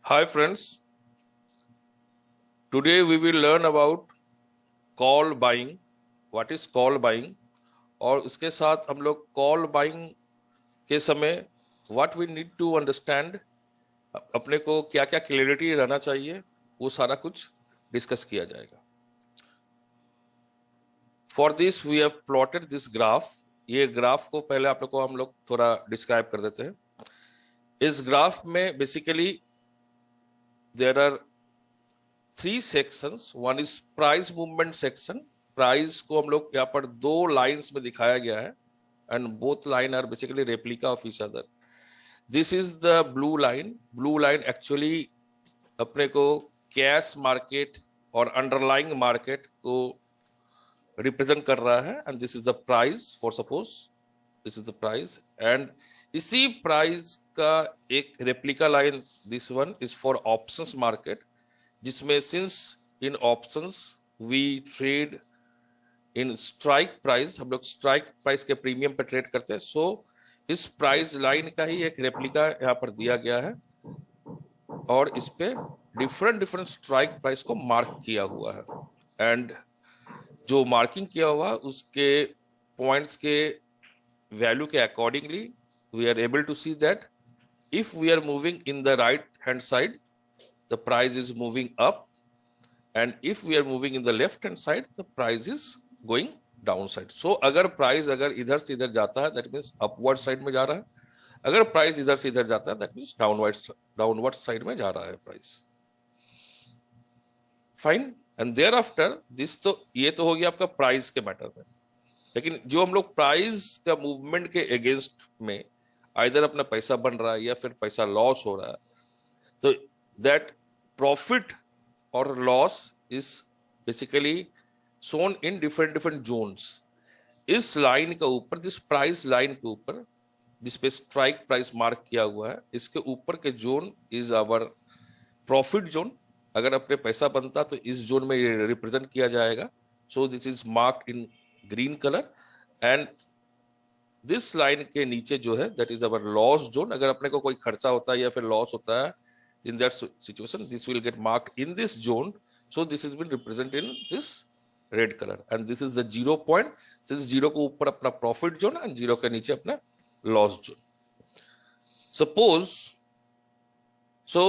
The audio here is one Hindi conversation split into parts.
Hi friends, today we will learn about call buying. What is call buying? और उसके साथ हम लोग कॉल बाइंग के समय what we need to understand, अपने को क्या क्या क्लियरिटी रहना चाहिए, वो सारा कुछ डिस्कस किया जाएगा। For this we have plotted this graph. ये ग्राफ को पहले आप लोग को हम लोग थोड़ा डिस्क्राइब कर देते हैं। इस ग्राफ में basically there are three sections. One is price movement section. Price को हम लोग यहाँ पर दो लाइंस में दिखाया गया है and both line are basically replica of each other. This is the blue line. Blue line actually अपने को कैश मार्केट और अंडरलाइंग मार्केट को रिप्रेजेंट कर रहा है and this is the price. For suppose this is the price and इसी प्राइस का एक replica line, this one is for options market, जिसमें since in options we trade in strike price, हम लोग स्ट्राइक प्राइस के प्रीमियम पे ट्रेड करते हैं। सो इस प्राइस लाइन का ही एक रेप्लिका यहाँ पर दिया गया है और इस पे डिफरेंट डिफरेंट स्ट्राइक प्राइस को मार्क किया हुआ है एंड जो मार्किंग किया हुआ उसके पॉइंट्स के वैल्यू के accordingly we are able to see that if we are moving in the right hand side the price is moving up and if we are moving in the left hand side the price is going downside. So अगर प्राइस अगर इधर से इधर जाता है that means upward side में जा रहा है, अगर प्राइस इधर से इधर जाता है that means downward side में जा रहा है price. Fine and thereafter this, तो ये तो हो गया आपका प्राइस के मैटर में। लेकिन जो हम लोग प्राइस का मूवमेंट के अगेंस्ट में आइदर अपना पैसा बन रहा है या फिर पैसा लॉस हो रहा है, तो that profit or loss is basically shown in different zones. इस लाइन के ऊपर, दिस प्राइस लाइन के ऊपर जिस पे स्ट्राइक प्राइस मार्क किया हुआ है, इसके ऊपर के zone is our profit zone. अगर अपने पैसा बनता तो इस जोन में ये रिप्रेजेंट किया जाएगा। So this is marked in green colour and this line के नीचे जो है that is our loss zone. अगर अपने को कोई खर्चा होता है या फिर लॉस होता है, in that situation this will get marked in this zone. So this has been represented in this red color and this is the 0 point. Since 0 को ऊपर अपना profit zone and 0 के नीचे अपना loss zone. Suppose, so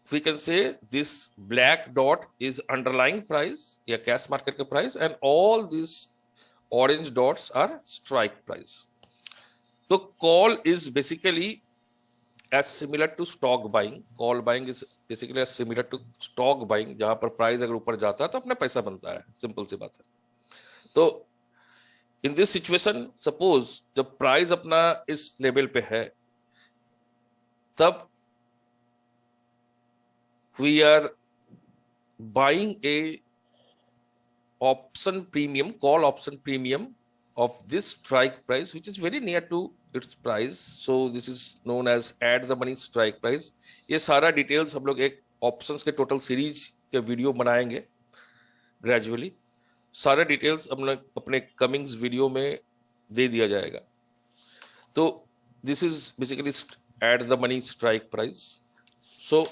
we can say this black dot is underlying price या cash market का price and all these orange dots are strike price. So call is basically as similar to stock buying. Call buying is basically as similar to stock buying, जहां पर प्राइस अगर ऊपर जाता है तो अपना पैसा बनता है। सिंपल सी बात है। तो इन दिस सिचुएशन सपोज जब प्राइस अपना इस लेवल पे है तब we are buying a option premium, call option premium of this strike price which is very near to its price. So this is known as at the money strike price. ये सारा डिटेल्स हम लोग एक ऑप्शंस के टोटल सीरीज के वीडियो बनाएंगे ग्रेजुअली। सारे डिटेल्स हम लोग अपने कमिंग्स वीडियो में दे दिया जाएगा। तो this is basically at the money strike price. So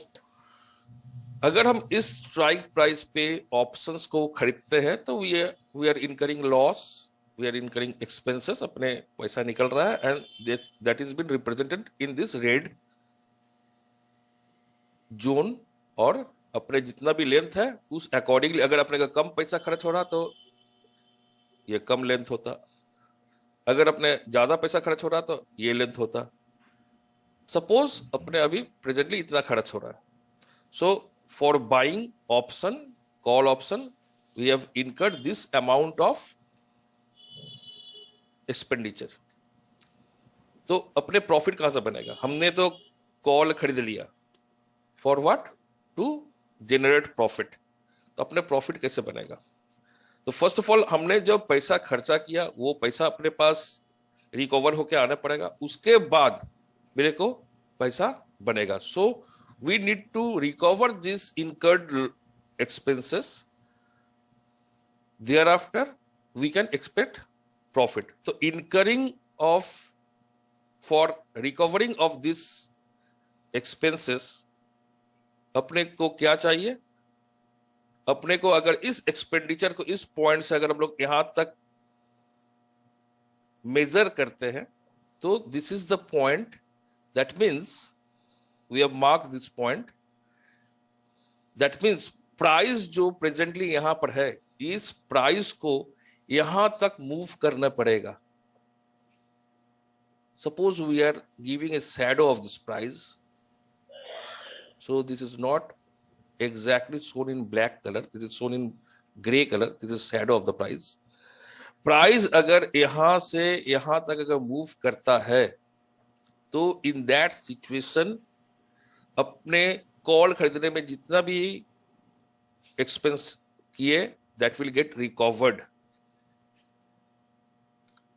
अगर हम इस स्ट्राइक प्राइस पे ऑप्शंस को खरीदते हैं तो we are incurring loss, we are incurring expenses, अपने पैसा निकल रहा है and this that is been represented in this red zone। और अपने जितना भी लेंथ है उस अकॉर्डिंगली अगर अपने का कम पैसा खर्च हो रहा तो ये कम लेंथ होता, अगर अपने ज्यादा पैसा खर्च हो रहा तो ये लेंथ होता। सपोज अपने अभी प्रेजेंटली इतना खर्च हो रहा है, so for buying option, call option, we have incurred this amount of expenditure. तो अपने प्रॉफिट कहां से बनेगा? हमने तो कॉल खरीद लिया for what? To generate profit. तो अपने प्रॉफिट कैसे बनेगा? तो फर्स्ट ऑफ ऑल हमने जब पैसा खर्चा किया वो पैसा अपने पास रिकवर होके आना पड़ेगा, उसके बाद मेरे को पैसा बनेगा। So we need to recover this incurred expenses, thereafter we can expect profit. So incurring of, for recovering of these expenses अपने को क्या चाहिए, अपने को अगर इस एक्सपेंडिचर को इस पॉइंट से अगर हम लोग यहां तक मेजर करते हैं तो this is the point, that means we have mark this point, that means price जो प्रेजेंटली यहां पर है, इस प्राइस को यहां तक मूव करना पड़ेगा. Suppose we are giving a shadow of this price, so this is not exactly shown in black color, this is shown in gray color, this is shadow of the price. Price अगर यहां से यहां तक अगर मूव करता है तो इन दैट सिचुएशन अपने कॉल खरीदने में जितना भी एक्सपेंस किए that will get recovered.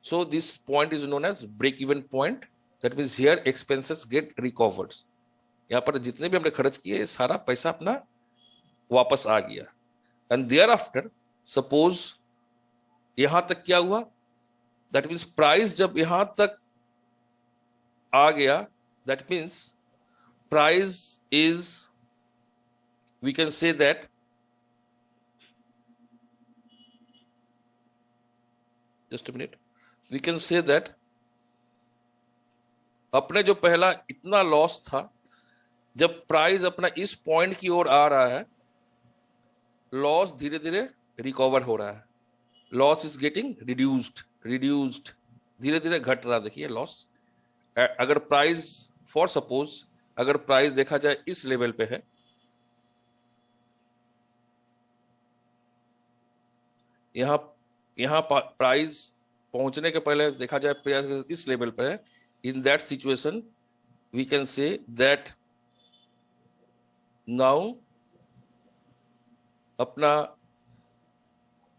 So this point is known as break even point. That means here expenses get recovered. यहाँ पर जितने भी हमने खर्च किए सारा पैसा अपना वापस आ गया. एंड देयर आफ्टर सपोज यहां तक क्या हुआ, दैट मीन्स प्राइस जब यहां तक आ गया, that means price is, we can say that, just a minute, we can say that अपने जो पहला इतना लॉस था, जब प्राइस अपना इस पॉइंट की ओर आ रहा है, लॉस धीरे धीरे रिकवर हो रहा है, लॉस इज गेटिंग रिड्यूस्ड, धीरे धीरे घट रहा. देखिए लॉस, अगर प्राइस फॉर सपोज अगर प्राइस देखा जाए इस लेवल पे है, यहां यहां प्राइस पहुंचने के पहले देखा जाए प्राइस इस लेवल पे है, in that situation we can say that now अपना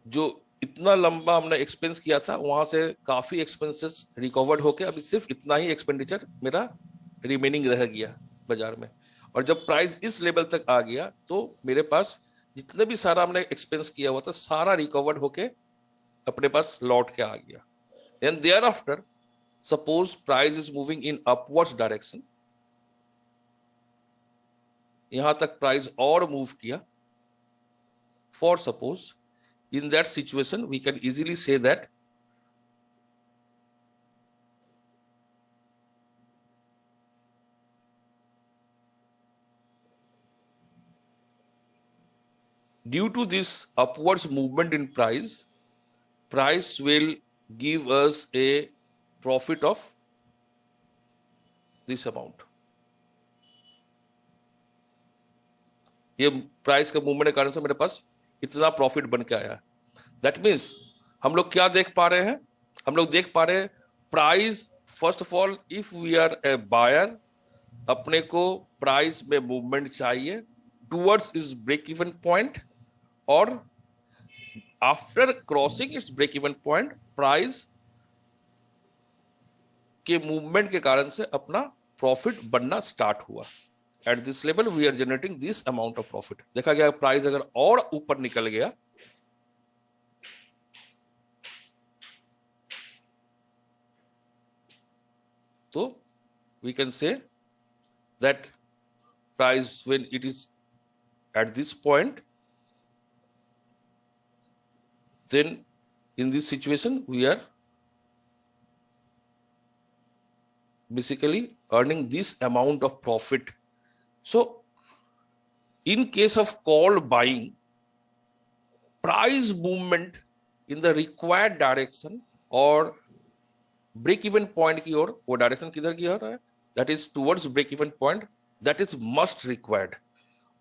जो इतना लंबा हमने एक्सपेंस किया था वहां से काफी एक्सपेंसेस रिकवर्ड होके अभी सिर्फ इतना ही एक्सपेंडिचर मेरा रिमेनिंग रह गया बाजार में. और जब प्राइस इस लेवल तक आ गया तो मेरे पास जितने भी सारा हमने एक्सपेंस किया हुआ था सारा रिकवर्ड होके अपने पास लौट के आ गया. And thereafter suppose price is moving in upwards direction, यहां तक प्राइस और मूव किया, for suppose in that situation we can easily say that due to this upwards movement in price will give us a profit of this amount. ये प्राइस का मूवमेंट के कारण से मेरे पास इतना प्रॉफिट बन के आया. दैट मीन्स हम लोग क्या देख पा रहे हैं, हम लोग देख पा रहे हैं price, first of all if we are a buyer, अपने को प्राइस में मूवमेंट चाहिए टूवर्ड्स इस ब्रेक इवन पॉइंट, और after crossing its break even point price के मूवमेंट के कारण से अपना प्रॉफिट बनना स्टार्ट हुआ. At this level we are generating this amount of profit. देखा गया प्राइस अगर और ऊपर निकल गया तो we can say that price when it is at this point, then in this situation we are basically earning this amount of profit. So in case of call buying, price movement in the required direction और ब्रेक इवन पॉइंट की ओर, वो डायरेक्शन किधर की ओर है, that is towards break even point, that is must required.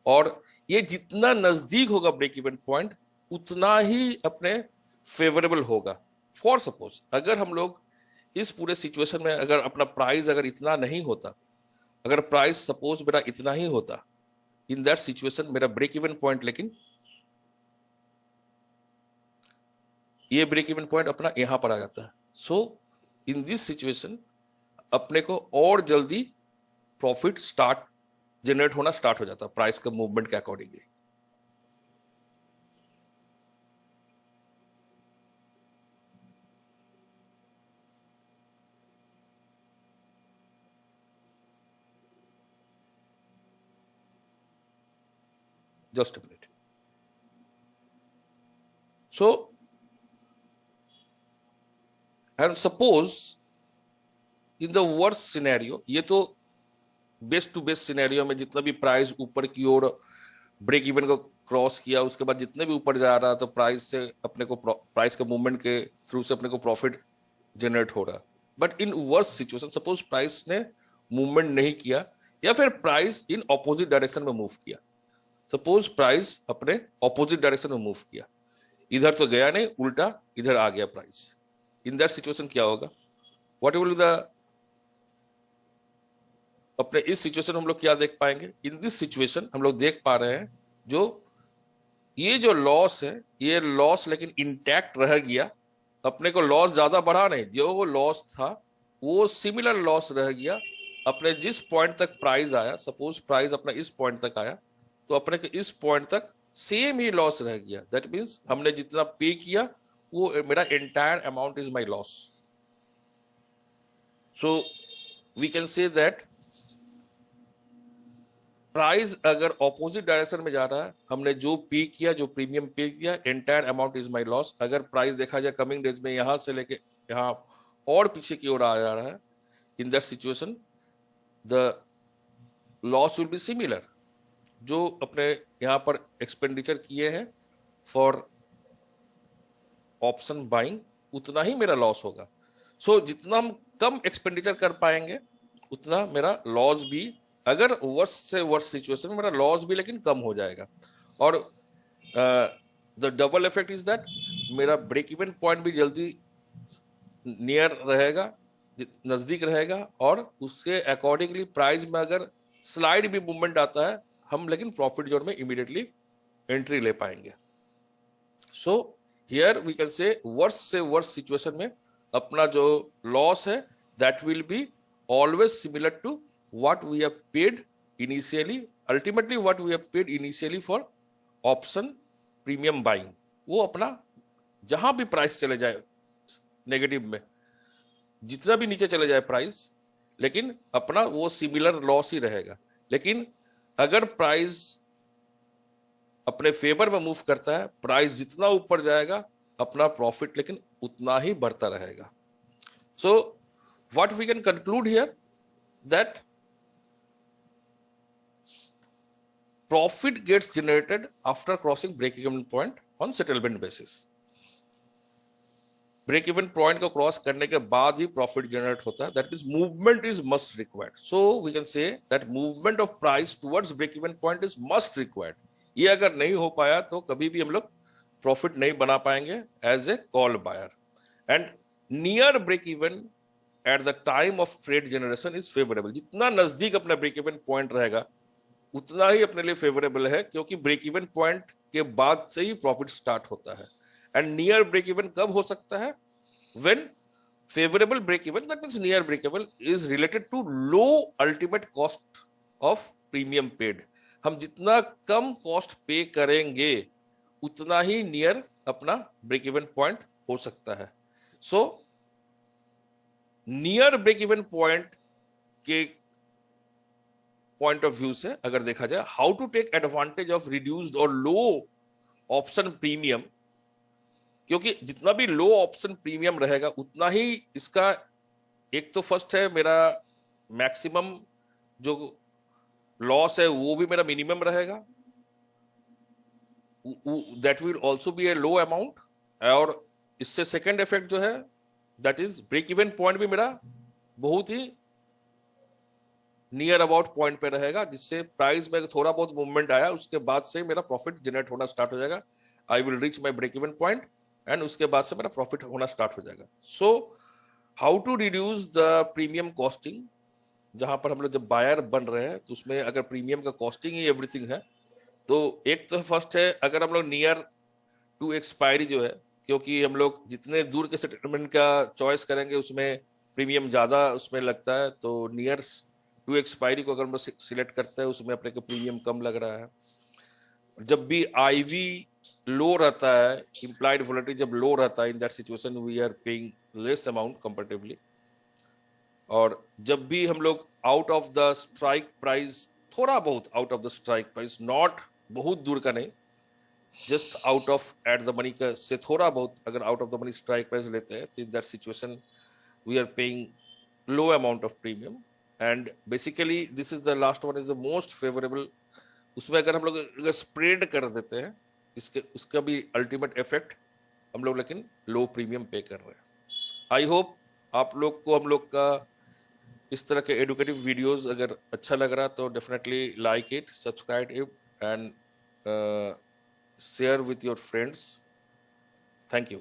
और ये जितना नजदीक होगा ब्रेक इवन पॉइंट उतना ही अपने फेवरेबल होगा. फॉर सपोज अगर हम लोग इस पूरे सिचुएशन में अगर अपना प्राइस अगर इतना नहीं होता, अगर प्राइस सपोज मेरा इतना ही होता, इन दैट सिचुएशन मेरा ब्रेक इवन पॉइंट, लेकिन ये ब्रेक इवन पॉइंट अपना यहां पर आ जाता है. सो इन दिस सिचुएशन अपने को और जल्दी प्रॉफिट स्टार्ट जनरेट होना स्टार्ट हो जाता है प्राइस का मूवमेंट के accordingly. Just a minute. So and suppose in the worst scenario, ये तो बेस्ट टू बेस्ट सिनेरियो में जितना भी प्राइस ऊपर की ओर ब्रेक इवन को क्रॉस किया, उसके बाद जितने भी ऊपर जा रहा तो प्राइस से अपने को प्राइस के मूवमेंट के थ्रू से अपने को प्रॉफिट जनरेट हो रहा। But in worst situation, suppose price ने मूवमेंट नहीं किया या फिर प्राइस इन ऑपोजिट डायरेक्शन में मूव किया। सपोज प्राइस अपने ऑपोजिट डायरेक्शन में मूव किया, इधर तो गया नहीं, उल्टा इधर आ गया प्राइस। इन दैट सिचुएशन क्या होगा? व्हाट विल बी द, अपने इस सिचुएशन हम लोग क्या देख पाएंगे? इन दिस सिचुएशन हम लोग देख पा रहे हैं जो ये जो लॉस है, ये लॉस लेकिन इंटैक्ट रह गया, अपने को लॉस ज्यादा बढ़ा नहीं, जो वो लॉस था वो सिमिलर लॉस रह गया। अपने जिस पॉइंट तक प्राइस आया, सपोज प्राइस अपना इस पॉइंट तक आया, तो अपने को इस पॉइंट तक सेम ही लॉस रह गया। दैट मीन्स हमने जितना पे किया वो मेरा entire amount is my loss. So we can say that price अगर ऑपोजिट डायरेक्शन में जा रहा है, हमने जो पे किया, जो प्रीमियम पे किया, entire amount is my loss. अगर प्राइस देखा जाए कमिंग डेज में यहां से लेके यहां और पीछे की ओर आ जा रहा है, in that situation the loss will be similar. जो अपने यहां पर एक्सपेंडिचर किए हैं फॉर ऑप्शन बाइंग, उतना ही मेरा लॉस होगा। सो जितना हम कम एक्सपेंडिचर कर पाएंगे उतना मेरा लॉस भी, अगर वर्स्ट से वर्स्ट सिचुएशन में मेरा लॉस भी लेकिन कम हो जाएगा। और the double effect is that मेरा ब्रेक इवन पॉइंट भी जल्दी नियर रहेगा, नजदीक रहेगा, और उसके अकॉर्डिंगली प्राइस में अगर स्लाइड भी मूवमेंट आता है, हम लेकिन प्रॉफिट जोन में इमीडिएटली एंट्री ले पाएंगे। So here we can say worst से वर्स्ट सिचुएशन में अपना जो लॉस है that will be always similar to what we have paid initially, ultimately what we have paid initially for option premium buying। वो अपना जहां भी प्राइस चले जाए नेगेटिव में, जितना भी नीचे चले जाए प्राइस, लेकिन अपना वो सिमिलर लॉस ही रहेगा। लेकिन अगर प्राइस अपने फेवर में मूव करता है, प्राइस जितना ऊपर जाएगा अपना प्रॉफिट लेकिन उतना ही बढ़ता रहेगा। So what we can conclude here that profit gets generated after crossing break even point on settlement basis। Break even point को क्रॉस करने के बाद ही प्रॉफिट जनरेट होता है। That means movement is must required. So we can say that movement of price towards break even point is must required. ये अगर नहीं हो पाया तो कभी भी हम लोग प्रॉफिट नहीं बना पाएंगे as a call buyer. And near break even at the time of trade generation is favourable. जितना नजदीक अपना ब्रेक इवन पॉइंट रहेगा उतना ही अपने लिए फेवरेबल है, क्योंकि ब्रेक इवन पॉइंट के बाद से ही प्रॉफिट स्टार्ट होता है। एंड नियर ब्रेक इवन कब हो सकता है? When favourable break even, that means near break even is related to low ultimate cost of premium paid. हम जितना कम कॉस्ट पे करेंगे उतना ही नियर अपना ब्रेक इवन पॉइंट हो सकता है। So near break even point के पॉइंट ऑफ व्यू से अगर देखा जाए, how to take advantage of reduced और लो ऑप्शन प्रीमियम, क्योंकि जितना भी लो ऑप्शन प्रीमियम रहेगा उतना ही इसका, एक तो फर्स्ट है मेरा मैक्सिमम जो लॉस है वो भी मेरा मिनिमम रहेगा, that will also be a low amount. और इससे सेकेंड इफेक्ट जो है that is break even point भी मेरा बहुत ही नियर अबाउट पॉइंट पे रहेगा, जिससे प्राइस में थोड़ा बहुत मूवमेंट आया उसके बाद से मेरा प्रॉफिट जनरेट होना स्टार्ट हो जाएगा। I will reach my break even point and उसके बाद से मेरा प्रॉफिट होना स्टार्ट हो जाएगा। So how to reduce the premium costing, जहां पर हम लोग जब बायर बन रहे हैं तो उसमें अगर प्रीमियम का कॉस्टिंग ही एवरीथिंग है, तो एक तो फर्स्ट है अगर हम लोग नियर टू एक्सपायरी जो है, क्योंकि हम लोग जितने दूर के सेटलमेंट का चॉइस करेंगे उसमें प्रीमियम ज्यादा उसमें लगता है, तो नियर टू एक्सपायरी को अगर हम सिलेक्ट करते हैं उसमें अपने को प्रीमियम कम लग रहा है। जब भी आईवी लो रहता है, इम्प्लाइड वोलेटिलिटी जब लो रहता है, in that situation we are paying less amount comparatively. और जब भी हम लोग out of the strike price, थोड़ा बहुत out of the strike price, not बहुत दूर का नहीं, just out of at the money का से थोड़ा बहुत अगर out of the money strike price लेते हैं तो in that situation we are paying low amount of premium, and basically this is the last one is the most favourable. उसमें अगर हम लोग अगर स्प्रेड कर देते हैं इसके उसका भी अल्टीमेट इफेक्ट हम लोग लेकिन लो प्रीमियम पे कर रहे हैं। आई होप आप लोग को हम लोग का इस तरह के एडुकेटिव वीडियोस अगर अच्छा लग रहा तो definitely like it, subscribe it and share with your friends. Thank you.